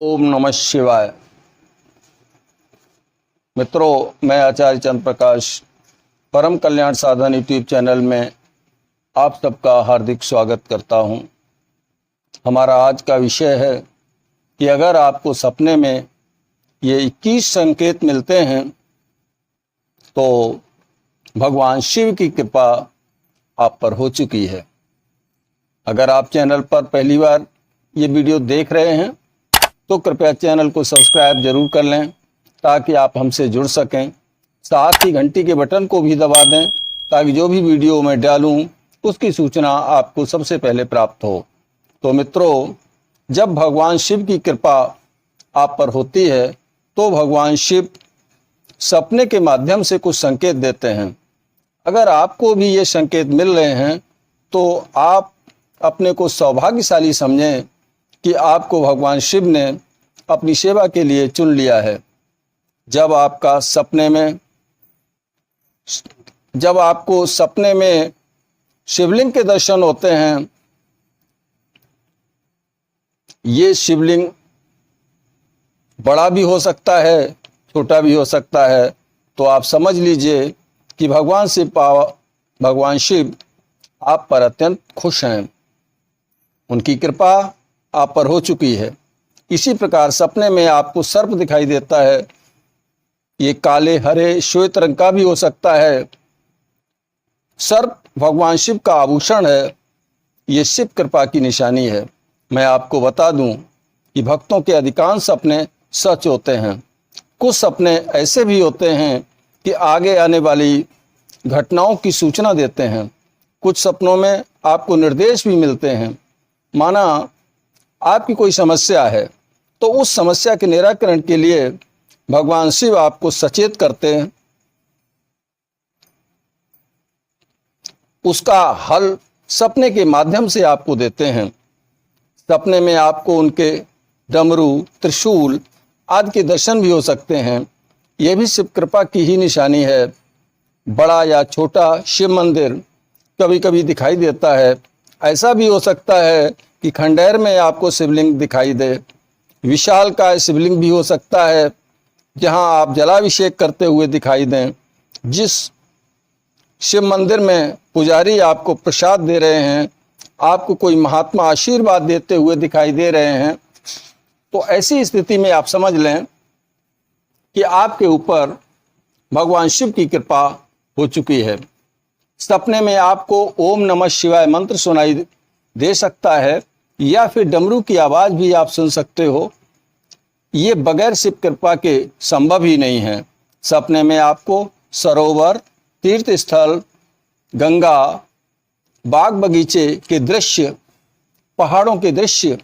ओम नमः शिवाय। मित्रों, मैं आचार्य चंद्र प्रकाश परम कल्याण साधन यूट्यूब चैनल में आप सबका हार्दिक स्वागत करता हूं। हमारा आज का विषय है कि अगर आपको सपने में ये 21 संकेत मिलते हैं तो भगवान शिव की कृपा आप पर हो चुकी है। अगर आप चैनल पर पहली बार ये वीडियो देख रहे हैं तो कृपया चैनल को सब्सक्राइब जरूर कर लें ताकि आप हमसे जुड़ सकें। साथ ही घंटी के बटन को भी दबा दें ताकि जो भी वीडियो मैं डालूं उसकी सूचना आपको सबसे पहले प्राप्त हो। तो मित्रों, जब भगवान शिव की कृपा आप पर होती है तो भगवान शिव सपने के माध्यम से कुछ संकेत देते हैं। अगर आपको भी ये संकेत मिल रहे हैं तो आप अपने को सौभाग्यशाली समझें कि आपको भगवान शिव ने अपनी सेवा के लिए चुन लिया है। जब आपको सपने में शिवलिंग के दर्शन होते हैं, ये शिवलिंग बड़ा भी हो सकता है, छोटा भी हो सकता है, तो आप समझ लीजिए कि भगवान शिव आप पर अत्यंत खुश हैं, उनकी कृपा आप पर हो चुकी है। इसी प्रकार सपने में आपको सर्प दिखाई देता है, ये काले, हरे, श्वेत रंग का भी हो सकता है। सर्प भगवान शिव का आभूषण है, ये शिव कृपा की निशानी है। मैं आपको बता दूं कि भक्तों के अधिकांश सपने सच होते हैं। कुछ सपने ऐसे भी होते हैं कि आगे आने वाली घटनाओं की सूचना देते हैं। कुछ सपनों में आपको निर्देश भी मिलते हैं। माना आपकी कोई समस्या है तो उस समस्या के निराकरण के लिए भगवान शिव आपको सचेत करते हैं, उसका हल सपने के माध्यम से आपको देते हैं। सपने में आपको उनके डमरू, त्रिशूल आदि के दर्शन भी हो सकते हैं। यह भी शिव कृपा की ही निशानी है। बड़ा या छोटा शिव मंदिर कभी कभी दिखाई देता है। ऐसा भी हो सकता है कि खंडेर में आपको शिवलिंग दिखाई दे। विशालकाय शिवलिंग भी हो सकता है जहां आप जलाभिषेक करते हुए दिखाई दें। जिस शिव मंदिर में पुजारी आपको प्रसाद दे रहे हैं, आपको कोई महात्मा आशीर्वाद देते हुए दिखाई दे रहे हैं, तो ऐसी स्थिति में आप समझ लें कि आपके ऊपर भगवान शिव की कृपा हो चुकी है। सपने में आपको ओम नमः शिवाय मंत्र सुनाई दे सकता है या फिर डमरू की आवाज़ भी आप सुन सकते हो। ये बगैर शिव कृपा के संभव ही नहीं है। सपने में आपको सरोवर, तीर्थ स्थल, गंगा, बाग बगीचे के दृश्य, पहाड़ों के दृश्य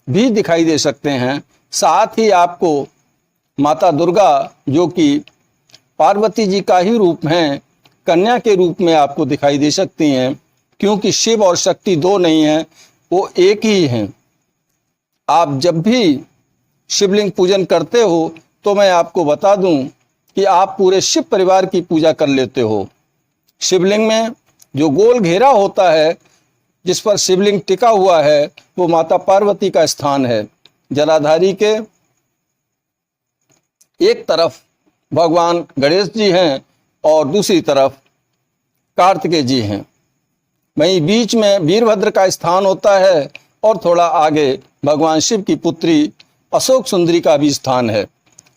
भी दिखाई दे सकते हैं। साथ ही आपको माता दुर्गा, जो कि पार्वती जी का ही रूप हैं, कन्या के रूप में आपको दिखाई दे सकती हैं, क्योंकि शिव और शक्ति दो नहीं हैं, वो एक ही हैं। आप जब भी शिवलिंग पूजन करते हो तो मैं आपको बता दूं कि आप पूरे शिव परिवार की पूजा कर लेते हो। शिवलिंग में जो गोल घेरा होता है जिस पर शिवलिंग टिका हुआ है वो माता पार्वती का स्थान है। जलाधारी के एक तरफ भगवान गणेश जी हैं और दूसरी तरफ कार्तिकेय जी हैं। वहीं बीच में वीरभद्र का स्थान होता है और थोड़ा आगे भगवान शिव की पुत्री अशोक सुंदरी का भी स्थान है।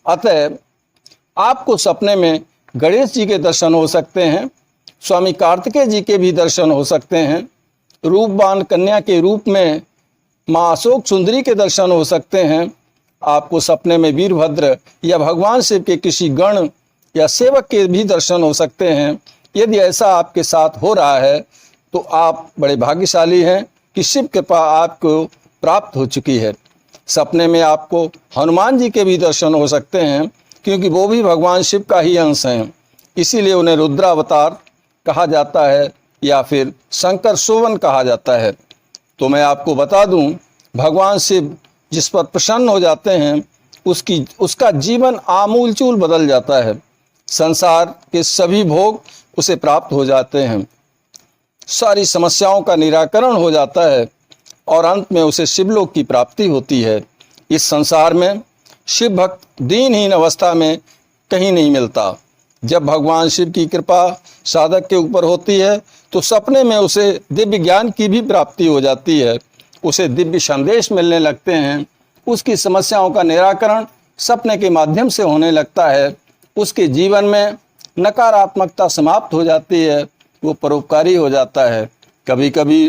अतः आपको सपने में गणेश जी के दर्शन हो सकते हैं, स्वामी कार्तिकेय जी के भी दर्शन हो सकते हैं, रूपवान कन्या के रूप में माँ अशोक सुंदरी के दर्शन हो सकते हैं। आपको सपने में वीरभद्र या भगवान शिव के किसी गण या सेवक के भी दर्शन हो सकते हैं। यदि ऐसा आपके साथ हो रहा है तो आप बड़े भाग्यशाली हैं कि शिव कृपा आपको प्राप्त हो चुकी है। सपने में आपको हनुमान जी के भी दर्शन हो सकते हैं, क्योंकि वो भी भगवान शिव का ही अंश हैं। इसीलिए उन्हें रुद्रावतार कहा जाता है या फिर शंकर सोवन कहा जाता है। तो मैं आपको बता दूं, भगवान शिव जिस पर प्रसन्न हो जाते हैं उसका जीवन आमूलचूल बदल जाता है। संसार के सभी भोग उसे प्राप्त हो जाते हैं, सारी समस्याओं का निराकरण हो जाता है और अंत में उसे शिवलोक की प्राप्ति होती है। इस संसार में शिव भक्त दीनहीन अवस्था में कहीं नहीं मिलता। जब भगवान शिव की कृपा साधक के ऊपर होती है तो सपने में उसे दिव्य ज्ञान की भी प्राप्ति हो जाती है, उसे दिव्य संदेश मिलने लगते हैं, उसकी समस्याओं का निराकरण सपने के माध्यम से होने लगता है, उसके जीवन में नकारात्मकता समाप्त हो जाती है, वो परोपकारी हो जाता है। कभी कभी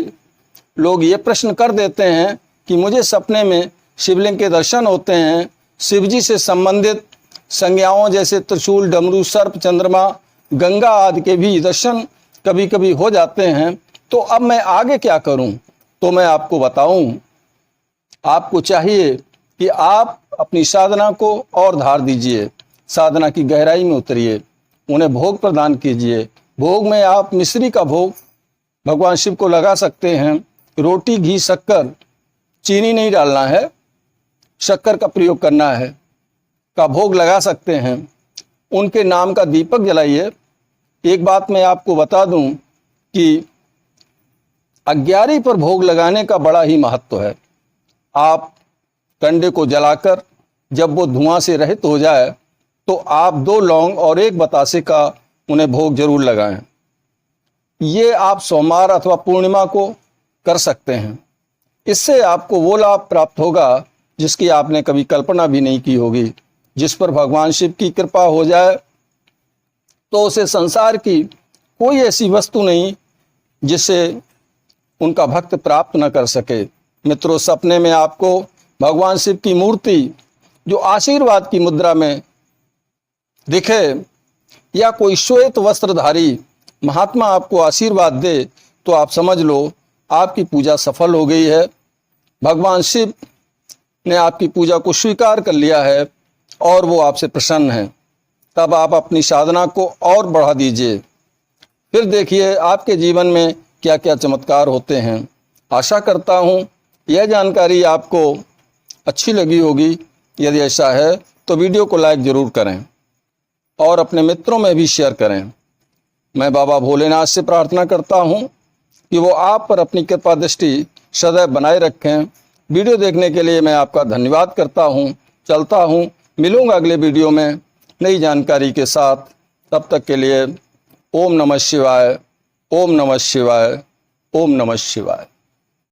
लोग ये प्रश्न कर देते हैं कि मुझे सपने में शिवलिंग के दर्शन होते हैं, शिवजी से संबंधित संज्ञाओं जैसे त्रिशूल, डमरू, सर्प, चंद्रमा, गंगा आदि के भी दर्शन कभी कभी हो जाते हैं, तो अब मैं आगे क्या करूं? तो मैं आपको बताऊं, आपको चाहिए कि आप अपनी साधना को और धार दीजिए, साधना की गहराई में उतरिए, उन्हें भोग प्रदान कीजिए। भोग में आप मिश्री का भोग भगवान शिव को लगा सकते हैं। रोटी, घी, शक्कर, चीनी नहीं डालना है, शक्कर का प्रयोग करना है, का भोग लगा सकते हैं। उनके नाम का दीपक जलाइए। एक बात मैं आपको बता दूं कि अग्यारी पर भोग लगाने का बड़ा ही महत्व है। आप कंडे को जलाकर जब वो धुआं से रहित हो जाए तो आप 2 लौंग और 1 बतासे का उन्हें भोग जरूर लगाएं। ये आप सोमवार अथवा पूर्णिमा को कर सकते हैं। इससे आपको वो लाभ प्राप्त होगा जिसकी आपने कभी कल्पना भी नहीं की होगी। जिस पर भगवान शिव की कृपा हो जाए तो उसे संसार की कोई ऐसी वस्तु नहीं जिसे उनका भक्त प्राप्त न कर सके। मित्रों, सपने में आपको भगवान शिव की मूर्ति जो आशीर्वाद की मुद्रा में दिखे या कोई श्वेत वस्त्रधारी महात्मा आपको आशीर्वाद दे तो आप समझ लो आपकी पूजा सफल हो गई है। भगवान शिव ने आपकी पूजा को स्वीकार कर लिया है और वो आपसे प्रसन्न हैं। तब आप अपनी साधना को और बढ़ा दीजिए, फिर देखिए आपके जीवन में क्या क्या चमत्कार होते हैं। आशा करता हूँ यह जानकारी आपको अच्छी लगी होगी। यदि ऐसा है तो वीडियो को लाइक ज़रूर करें और अपने मित्रों में भी शेयर करें। मैं बाबा भोलेनाथ से प्रार्थना करता हूँ कि वो आप पर अपनी कृपा दृष्टि सदैव बनाए रखें। वीडियो देखने के लिए मैं आपका धन्यवाद करता हूँ। चलता हूँ, मिलूँगा अगले वीडियो में नई जानकारी के साथ। तब तक के लिए ओम नमः शिवाय, ओम नमः शिवाय, ओम नमः शिवाय।